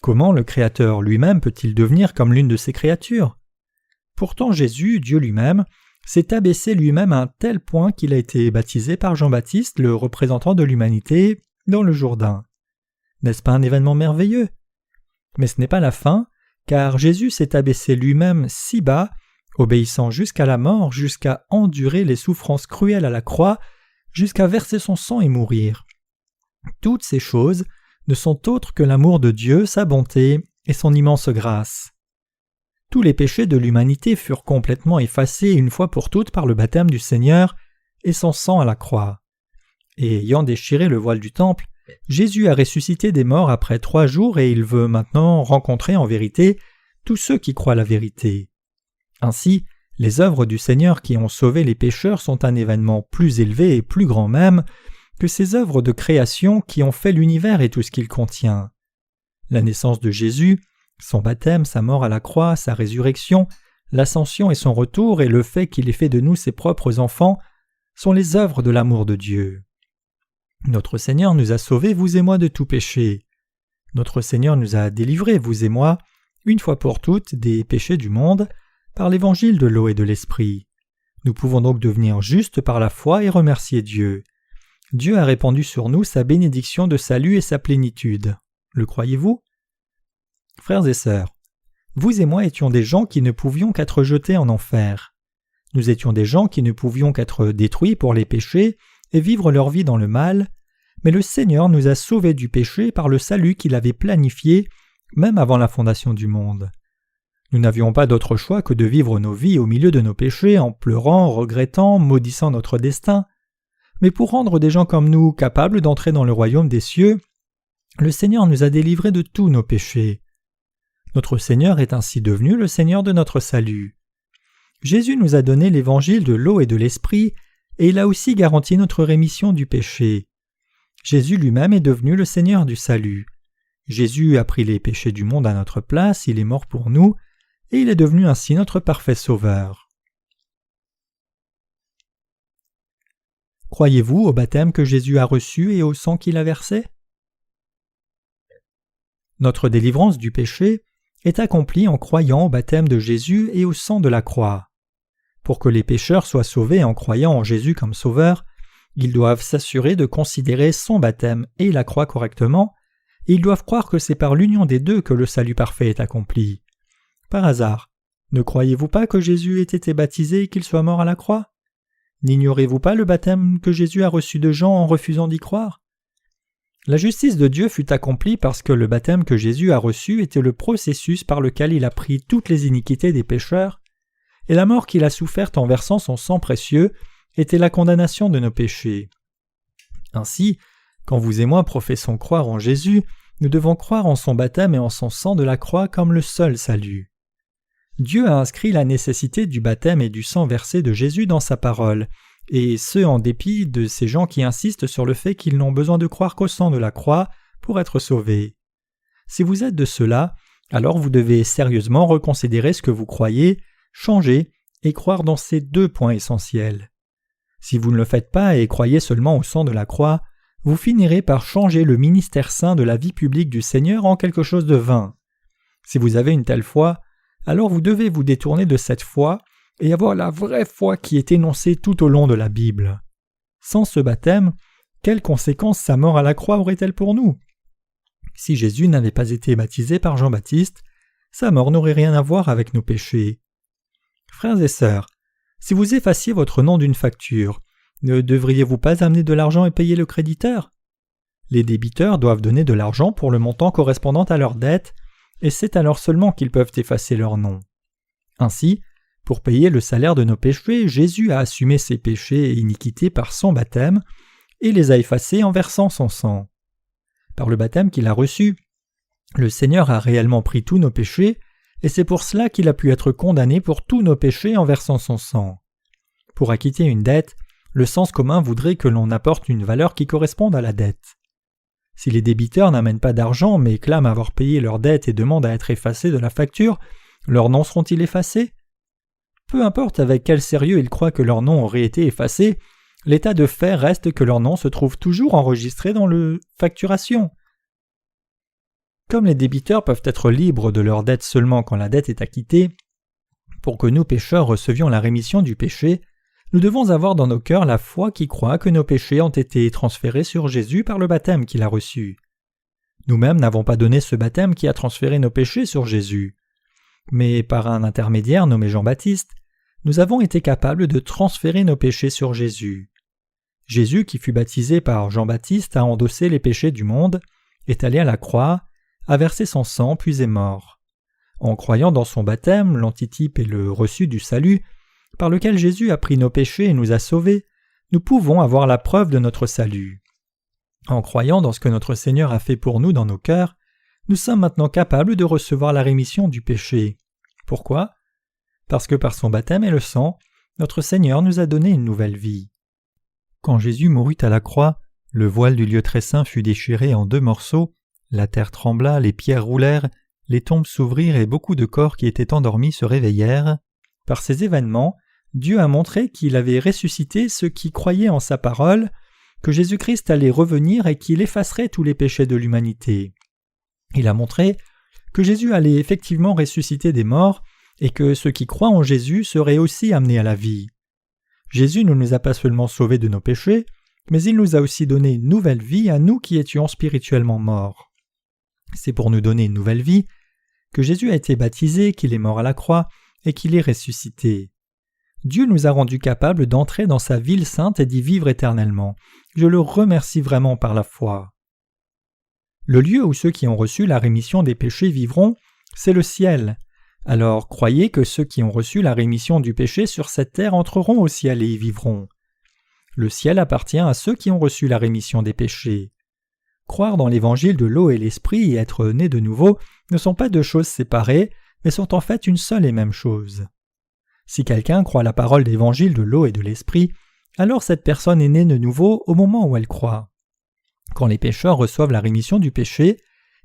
Comment le Créateur lui-même peut-il devenir comme l'une de ses créatures ? Pourtant Jésus, Dieu lui-même, s'est abaissé lui-même à un tel point qu'il a été baptisé par Jean-Baptiste, le représentant de l'humanité, dans le Jourdain. N'est-ce pas un événement merveilleux ? Mais ce n'est pas la fin, car Jésus s'est abaissé lui-même si bas, obéissant jusqu'à la mort, jusqu'à endurer les souffrances cruelles à la croix, jusqu'à verser son sang et mourir. Toutes ces choses ne sont autres que l'amour de Dieu, sa bonté et son immense grâce. Tous les péchés de l'humanité furent complètement effacés une fois pour toutes par le baptême du Seigneur et son sang à la croix. Et ayant déchiré le voile du temple, Jésus a ressuscité des morts après 3 jours et il veut maintenant rencontrer en vérité tous ceux qui croient la vérité. Ainsi, les œuvres du Seigneur qui ont sauvé les pécheurs sont un événement plus élevé et plus grand même que ces œuvres de création qui ont fait l'univers et tout ce qu'il contient. La naissance de Jésus, son baptême, sa mort à la croix, sa résurrection, l'ascension et son retour et le fait qu'il ait fait de nous ses propres enfants sont les œuvres de l'amour de Dieu. Notre Seigneur nous a sauvés, vous et moi, de tout péché. Notre Seigneur nous a délivrés, vous et moi, une fois pour toutes, des péchés du monde, par l'évangile de l'eau et de l'esprit. Nous pouvons donc devenir justes par la foi et remercier Dieu. Dieu a répandu sur nous sa bénédiction de salut et sa plénitude. Le croyez-vous ? Frères et sœurs, vous et moi étions des gens qui ne pouvions qu'être jetés en enfer. Nous étions des gens qui ne pouvions qu'être détruits pour les péchés et vivre leur vie dans le mal, mais le Seigneur nous a sauvés du péché par le salut qu'il avait planifié même avant la fondation du monde. Nous n'avions pas d'autre choix que de vivre nos vies au milieu de nos péchés en pleurant, regrettant, maudissant notre destin. Mais pour rendre des gens comme nous capables d'entrer dans le royaume des cieux, le Seigneur nous a délivrés de tous nos péchés. Notre Seigneur est ainsi devenu le Seigneur de notre salut. Jésus nous a donné l'évangile de l'eau et de l'esprit, et il a aussi garanti notre rémission du péché. Jésus lui-même est devenu le Seigneur du salut. Jésus a pris les péchés du monde à notre place, il est mort pour nous, et il est devenu ainsi notre parfait sauveur. Croyez-vous au baptême que Jésus a reçu et au sang qu'il a versé ? Notre délivrance du péché est accomplie en croyant au baptême de Jésus et au sang de la croix. Pour que les pécheurs soient sauvés en croyant en Jésus comme sauveur, ils doivent s'assurer de considérer son baptême et la croix correctement, et ils doivent croire que c'est par l'union des deux que le salut parfait est accompli. Par hasard, ne croyez-vous pas que Jésus ait été baptisé et qu'il soit mort à la croix ? N'ignorez-vous pas le baptême que Jésus a reçu de Jean en refusant d'y croire ? La justice de Dieu fut accomplie parce que le baptême que Jésus a reçu était le processus par lequel il a pris toutes les iniquités des pécheurs, et la mort qu'il a soufferte en versant son sang précieux était la condamnation de nos péchés. Ainsi, quand vous et moi professons croire en Jésus, nous devons croire en son baptême et en son sang de la croix comme le seul salut. Dieu a inscrit la nécessité du baptême et du sang versé de Jésus dans sa parole, et ce en dépit de ces gens qui insistent sur le fait qu'ils n'ont besoin de croire qu'au sang de la croix pour être sauvés. Si vous êtes de ceux-là, alors vous devez sérieusement reconsidérer ce que vous croyez, changer et croire dans ces 2 points essentiels. Si vous ne le faites pas et croyez seulement au sang de la croix, vous finirez par changer le ministère saint de la vie publique du Seigneur en quelque chose de vain. Si vous avez une telle foi, alors vous devez vous détourner de cette foi et avoir la vraie foi qui est énoncée tout au long de la Bible. Sans ce baptême, quelles conséquences sa mort à la croix aurait-elle pour nous ? Si Jésus n'avait pas été baptisé par Jean-Baptiste, sa mort n'aurait rien à voir avec nos péchés. Frères et sœurs, si vous effaciez votre nom d'une facture, ne devriez-vous pas amener de l'argent et payer le créditeur ? Les débiteurs doivent donner de l'argent pour le montant correspondant à leur dette, et c'est alors seulement qu'ils peuvent effacer leur nom. Ainsi, pour payer le salaire de nos péchés, Jésus a assumé ses péchés et iniquités par son baptême et les a effacés en versant son sang. Par le baptême qu'il a reçu, le Seigneur a réellement pris tous nos péchés, et c'est pour cela qu'il a pu être condamné pour tous nos péchés en versant son sang. Pour acquitter une dette, le sens commun voudrait que l'on apporte une valeur qui corresponde à la dette. Si les débiteurs n'amènent pas d'argent mais clament avoir payé leurs dettes et demandent à être effacés de la facture, leurs noms seront-ils effacés? Peu importe avec quel sérieux ils croient que leurs noms auraient été effacés, l'état de fait reste que leurs noms se trouvent toujours enregistrés dans le facturation. Comme les débiteurs peuvent être libres de leurs dettes seulement quand la dette est acquittée, pour que nous pécheurs recevions la rémission du péché, nous devons avoir dans nos cœurs la foi qui croit que nos péchés ont été transférés sur Jésus par le baptême qu'il a reçu. Nous-mêmes n'avons pas donné ce baptême qui a transféré nos péchés sur Jésus. Mais par un intermédiaire nommé Jean-Baptiste, nous avons été capables de transférer nos péchés sur Jésus. Jésus, qui fut baptisé par Jean-Baptiste, a endossé les péchés du monde, est allé à la croix, a versé son sang puis est mort. En croyant dans son baptême, l'antitype et le reçu du salut, par lequel Jésus a pris nos péchés et nous a sauvés, nous pouvons avoir la preuve de notre salut. En croyant dans ce que notre Seigneur a fait pour nous dans nos cœurs, nous sommes maintenant capables de recevoir la rémission du péché. Pourquoi? Parce que par son baptême et le sang, notre Seigneur nous a donné une nouvelle vie. Quand Jésus mourut à la croix, le voile du lieu très saint fut déchiré en 2 morceaux, la terre trembla, les pierres roulèrent, les tombes s'ouvrirent et beaucoup de corps qui étaient endormis se réveillèrent. Par ces événements, Dieu a montré qu'il avait ressuscité ceux qui croyaient en sa parole, que Jésus-Christ allait revenir et qu'il effacerait tous les péchés de l'humanité. Il a montré que Jésus allait effectivement ressusciter des morts et que ceux qui croient en Jésus seraient aussi amenés à la vie. Jésus ne nous a pas seulement sauvés de nos péchés, mais il nous a aussi donné une nouvelle vie à nous qui étions spirituellement morts. C'est pour nous donner une nouvelle vie que Jésus a été baptisé, qu'il est mort à la croix et qu'il est ressuscité. Dieu nous a rendus capables d'entrer dans sa ville sainte et d'y vivre éternellement. Je le remercie vraiment par la foi. Le lieu où ceux qui ont reçu la rémission des péchés vivront, c'est le ciel. Alors croyez que ceux qui ont reçu la rémission du péché sur cette terre entreront au ciel et y vivront. Le ciel appartient à ceux qui ont reçu la rémission des péchés. Croire dans l'évangile de l'eau et l'esprit et être né de nouveau ne sont pas deux choses séparées, mais sont en fait une seule et même chose. Si quelqu'un croit la parole d'évangile de l'eau et de l'esprit, alors cette personne est née de nouveau au moment où elle croit. Quand les pécheurs reçoivent la rémission du péché,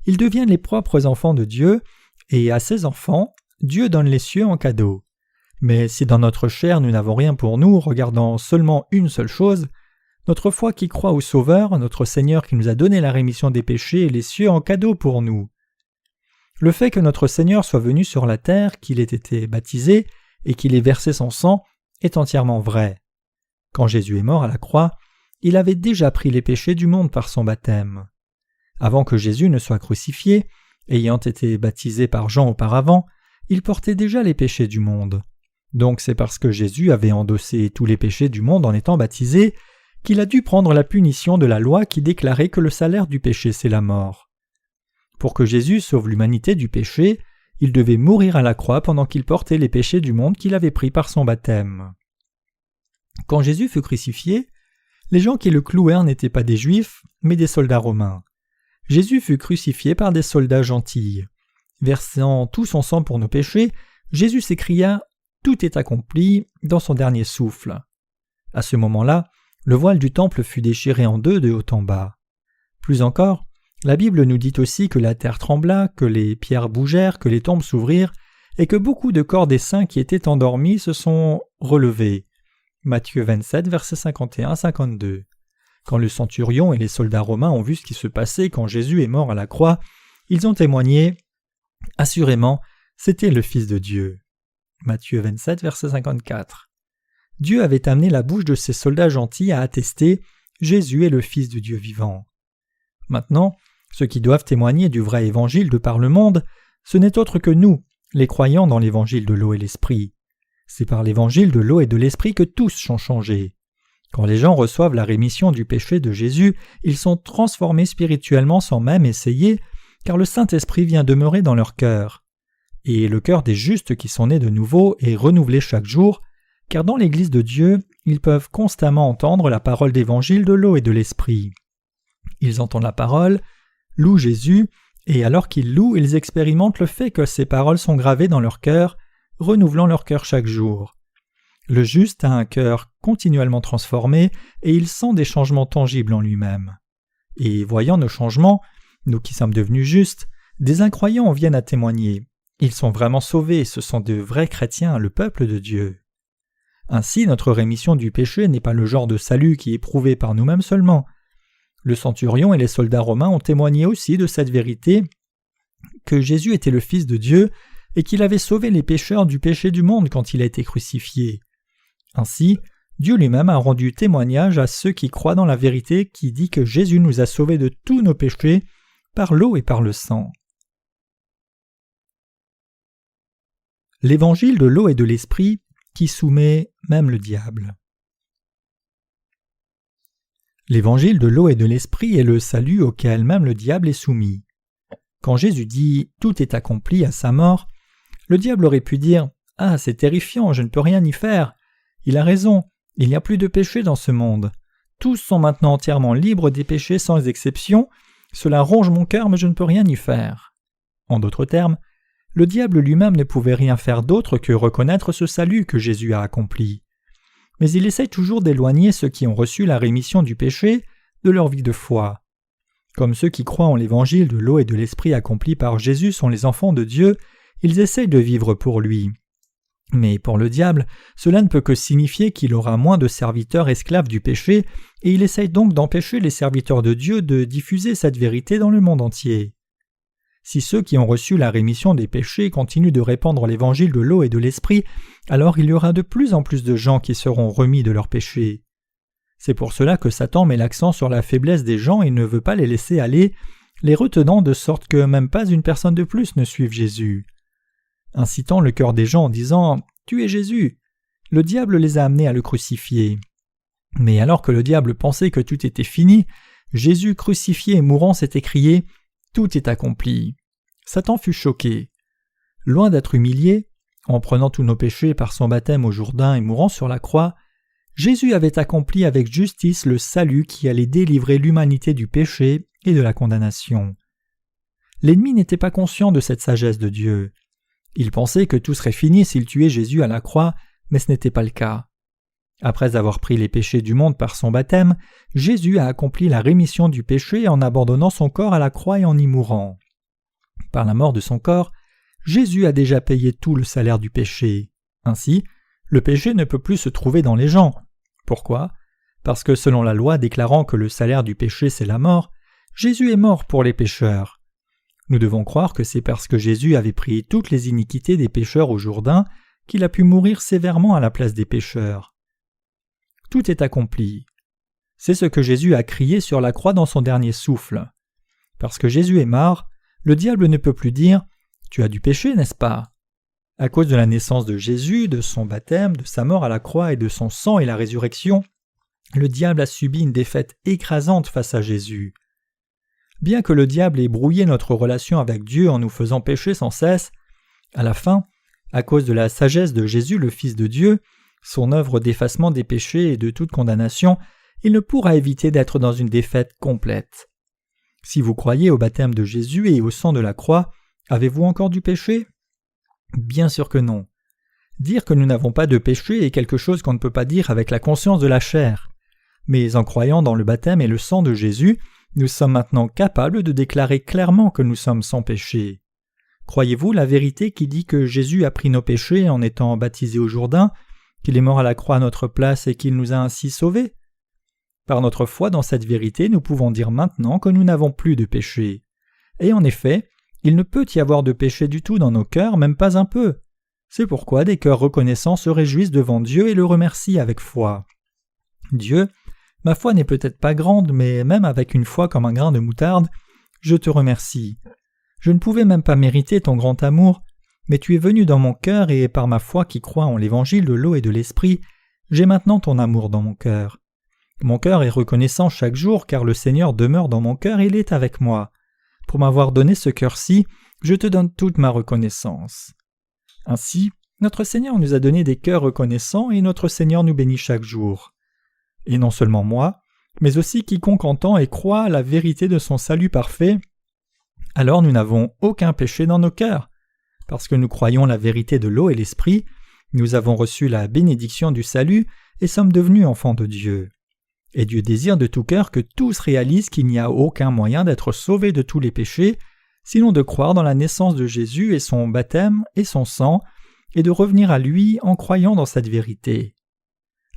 ils deviennent les propres enfants de Dieu, et à ces enfants, Dieu donne les cieux en cadeau. Mais si dans notre chair nous n'avons rien pour nous, regardant seulement une seule chose, notre foi qui croit au Sauveur, notre Seigneur qui nous a donné la rémission des péchés et les cieux en cadeau pour nous. Le fait que notre Seigneur soit venu sur la terre, qu'il ait été baptisé et qu'il ait versé son sang est entièrement vrai. Quand Jésus est mort à la croix, il avait déjà pris les péchés du monde par son baptême. Avant que Jésus ne soit crucifié, ayant été baptisé par Jean auparavant, il portait déjà les péchés du monde. Donc c'est parce que Jésus avait endossé tous les péchés du monde en étant baptisé qu'il a dû prendre la punition de la loi qui déclarait que le salaire du péché c'est la mort. Pour que Jésus sauve l'humanité du péché, il devait mourir à la croix pendant qu'il portait les péchés du monde qu'il avait pris par son baptême. Quand Jésus fut crucifié, les gens qui le clouèrent n'étaient pas des Juifs, mais des soldats romains. Jésus fut crucifié par des soldats gentils. Versant tout son sang pour nos péchés, Jésus s'écria « Tout est accompli » dans son dernier souffle. À ce moment-là, le voile du temple fut déchiré en 2 de haut en bas. Plus encore, la Bible nous dit aussi que la terre trembla, que les pierres bougèrent, que les tombes s'ouvrirent, et que beaucoup de corps des saints qui étaient endormis se sont relevés. Matthieu 27, versets 51-52. Quand le centurion et les soldats romains ont vu ce qui se passait quand Jésus est mort à la croix, ils ont témoigné « Assurément, c'était le Fils de Dieu ». Matthieu 27, verset 54. Dieu avait amené la bouche de ces soldats gentils à attester « Jésus est le Fils du Dieu vivant ». Maintenant, ceux qui doivent témoigner du vrai évangile de par le monde, ce n'est autre que nous, les croyants dans l'évangile de l'eau et l'esprit. C'est par l'évangile de l'eau et de l'esprit que tous sont changés. Quand les gens reçoivent la rémission du péché de Jésus, ils sont transformés spirituellement sans même essayer, car le Saint-Esprit vient demeurer dans leur cœur. Et le cœur des justes qui sont nés de nouveau est renouvelé chaque jour, car dans l'Église de Dieu, ils peuvent constamment entendre la parole d'évangile de l'eau et de l'esprit. Ils entendent la parole, louent Jésus, et alors qu'ils louent, ils expérimentent le fait que ces paroles sont gravées dans leur cœur, renouvelant leur cœur chaque jour. Le juste a un cœur continuellement transformé et il sent des changements tangibles en lui-même. Et voyant nos changements, nous qui sommes devenus justes, des incroyants viennent à témoigner. Ils sont vraiment sauvés, ce sont de vrais chrétiens, le peuple de Dieu. Ainsi, notre rémission du péché n'est pas le genre de salut qui est prouvé par nous-mêmes seulement. Le centurion et les soldats romains ont témoigné aussi de cette vérité, que Jésus était le Fils de Dieu et qu'il avait sauvé les pécheurs du péché du monde quand il a été crucifié. Ainsi, Dieu lui-même a rendu témoignage à ceux qui croient dans la vérité qui dit que Jésus nous a sauvés de tous nos péchés par l'eau et par le sang. L'évangile de l'eau et de l'esprit qui soumet même le diable. L'évangile de l'eau et de l'esprit est le salut auquel même le diable est soumis. Quand Jésus dit « tout est accompli » à sa mort, le diable aurait pu dire « Ah, c'est terrifiant, je ne peux rien y faire ». Il a raison, il n'y a plus de péché dans ce monde. Tous sont maintenant entièrement libres des péchés sans exception. Cela ronge mon cœur, mais je ne peux rien y faire. En d'autres termes, le diable lui-même ne pouvait rien faire d'autre que reconnaître ce salut que Jésus a accompli. Mais il essaie toujours d'éloigner ceux qui ont reçu la rémission du péché de leur vie de foi. Comme ceux qui croient en l'évangile de l'eau et de l'esprit accompli par Jésus sont les enfants de Dieu, ils essayent de vivre pour lui. Mais pour le diable, cela ne peut que signifier qu'il aura moins de serviteurs esclaves du péché, et il essaye donc d'empêcher les serviteurs de Dieu de diffuser cette vérité dans le monde entier. Si ceux qui ont reçu la rémission des péchés continuent de répandre l'évangile de l'eau et de l'esprit, alors il y aura de plus en plus de gens qui seront remis de leurs péchés. C'est pour cela que Satan met l'accent sur la faiblesse des gens et ne veut pas les laisser aller, les retenant de sorte que même pas une personne de plus ne suive Jésus. Incitant le cœur des gens en disant « Tu es Jésus », le diable les a amenés à le crucifier. Mais alors que le diable pensait que tout était fini, Jésus crucifié et mourant s'est écrié « Tout est accompli ». Satan fut choqué. Loin d'être humilié, en prenant tous nos péchés par son baptême au Jourdain et mourant sur la croix, Jésus avait accompli avec justice le salut qui allait délivrer l'humanité du péché et de la condamnation. L'ennemi n'était pas conscient de cette sagesse de Dieu. Il pensait que tout serait fini s'il tuait Jésus à la croix, mais ce n'était pas le cas. Après avoir pris les péchés du monde par son baptême, Jésus a accompli la rémission du péché en abandonnant son corps à la croix et en y mourant. Par la mort de son corps, Jésus a déjà payé tout le salaire du péché. Ainsi, le péché ne peut plus se trouver dans les gens. Pourquoi ? Parce que selon la loi déclarant que le salaire du péché c'est la mort, Jésus est mort pour les pécheurs. Nous devons croire que c'est parce que Jésus avait pris toutes les iniquités des pécheurs au Jourdain qu'il a pu mourir sévèrement à la place des pécheurs. Tout est accompli. C'est ce que Jésus a crié sur la croix dans son dernier souffle. Parce que Jésus est mort, le diable ne peut plus dire « Tu as du péché, n'est-ce pas ?» À cause de la naissance de Jésus, de son baptême, de sa mort à la croix et de son sang et la résurrection, le diable a subi une défaite écrasante face à Jésus. Bien que le diable ait brouillé notre relation avec Dieu en nous faisant pécher sans cesse, à la fin, à cause de la sagesse de Jésus le Fils de Dieu, son œuvre d'effacement des péchés et de toute condamnation, il ne pourra éviter d'être dans une défaite complète. Si vous croyez au baptême de Jésus et au sang de la croix, avez-vous encore du péché ? Bien sûr que non. Dire que nous n'avons pas de péché est quelque chose qu'on ne peut pas dire avec la conscience de la chair. Mais en croyant dans le baptême et le sang de Jésus, nous sommes maintenant capables de déclarer clairement que nous sommes sans péché. Croyez-vous la vérité qui dit que Jésus a pris nos péchés en étant baptisé au Jourdain, qu'il est mort à la croix à notre place et qu'il nous a ainsi sauvés ? Par notre foi dans cette vérité, nous pouvons dire maintenant que nous n'avons plus de péché. Et en effet, il ne peut y avoir de péché du tout dans nos cœurs, même pas un peu. C'est pourquoi des cœurs reconnaissants se réjouissent devant Dieu et le remercient avec foi. Dieu, ma foi n'est peut-être pas grande, mais même avec une foi comme un grain de moutarde, je te remercie. Je ne pouvais même pas mériter ton grand amour, mais tu es venu dans mon cœur et par ma foi qui croit en l'évangile de l'eau et de l'esprit, j'ai maintenant ton amour dans mon cœur. Mon cœur est reconnaissant chaque jour car le Seigneur demeure dans mon cœur et il est avec moi. Pour m'avoir donné ce cœur-ci, je te donne toute ma reconnaissance. Ainsi, notre Seigneur nous a donné des cœurs reconnaissants et notre Seigneur nous bénit chaque jour. Et non seulement moi, mais aussi quiconque entend et croit à la vérité de son salut parfait, alors nous n'avons aucun péché dans nos cœurs. Parce que nous croyons la vérité de l'eau et l'esprit, nous avons reçu la bénédiction du salut et sommes devenus enfants de Dieu. Et Dieu désire de tout cœur que tous réalisent qu'il n'y a aucun moyen d'être sauvés de tous les péchés, sinon de croire dans la naissance de Jésus et son baptême et son sang, et de revenir à lui en croyant dans cette vérité.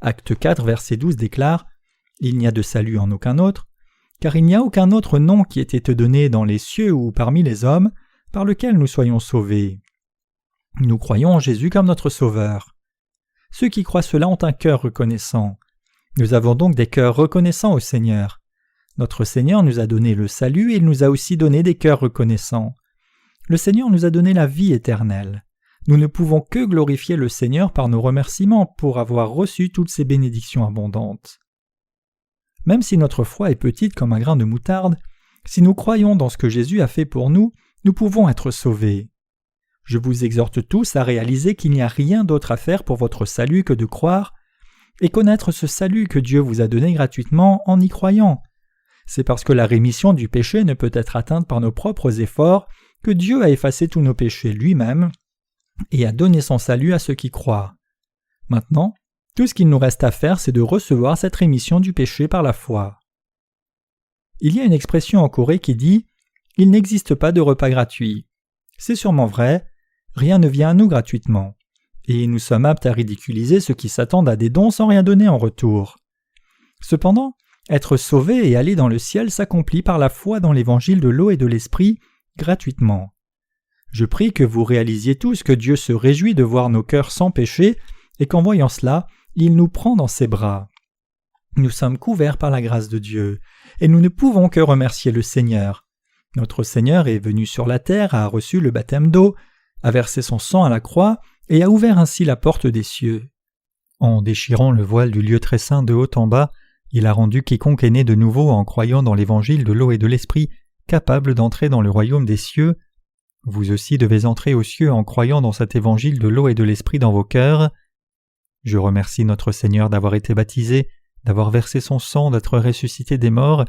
Acte 4, verset 12 déclare « Il n'y a de salut en aucun autre, car il n'y a aucun autre nom qui ait été donné dans les cieux ou parmi les hommes, par lequel nous soyons sauvés. » Nous croyons en Jésus comme notre Sauveur. Ceux qui croient cela ont un cœur reconnaissant. Nous avons donc des cœurs reconnaissants au Seigneur. Notre Seigneur nous a donné le salut et il nous a aussi donné des cœurs reconnaissants. Le Seigneur nous a donné la vie éternelle. Nous ne pouvons que glorifier le Seigneur par nos remerciements pour avoir reçu toutes ces bénédictions abondantes. Même si notre foi est petite comme un grain de moutarde, si nous croyons dans ce que Jésus a fait pour nous, nous pouvons être sauvés. Je vous exhorte tous à réaliser qu'il n'y a rien d'autre à faire pour votre salut que de croire et connaître ce salut que Dieu vous a donné gratuitement en y croyant. C'est parce que la rémission du péché ne peut être atteinte par nos propres efforts que Dieu a effacé tous nos péchés lui-même et a donné son salut à ceux qui croient. Maintenant, tout ce qu'il nous reste à faire, c'est de recevoir cette rémission du péché par la foi. Il y a une expression en Corée qui dit « Il n'existe pas de repas gratuit ». C'est sûrement vrai, rien ne vient à nous gratuitement. Et nous sommes aptes à ridiculiser ceux qui s'attendent à des dons sans rien donner en retour. Cependant, être sauvé et aller dans le ciel s'accomplit par la foi dans l'évangile de l'eau et de l'esprit, gratuitement. Je prie que vous réalisiez tous que Dieu se réjouit de voir nos cœurs sans péché et qu'en voyant cela, il nous prend dans ses bras. Nous sommes couverts par la grâce de Dieu et nous ne pouvons que remercier le Seigneur. Notre Seigneur est venu sur la terre, a reçu le baptême d'eau, a versé son sang à la croix et a ouvert ainsi la porte des cieux. En déchirant le voile du lieu très saint de haut en bas, il a rendu quiconque est né de nouveau en croyant dans l'évangile de l'eau et de l'esprit capable d'entrer dans le royaume des cieux. Vous aussi devez entrer aux cieux en croyant dans cet évangile de l'eau et de l'esprit dans vos cœurs. Je remercie notre Seigneur d'avoir été baptisé, d'avoir versé son sang, d'être ressuscité des morts,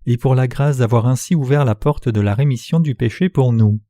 et pour la grâce d'avoir ainsi ouvert la porte de la rémission du péché pour nous.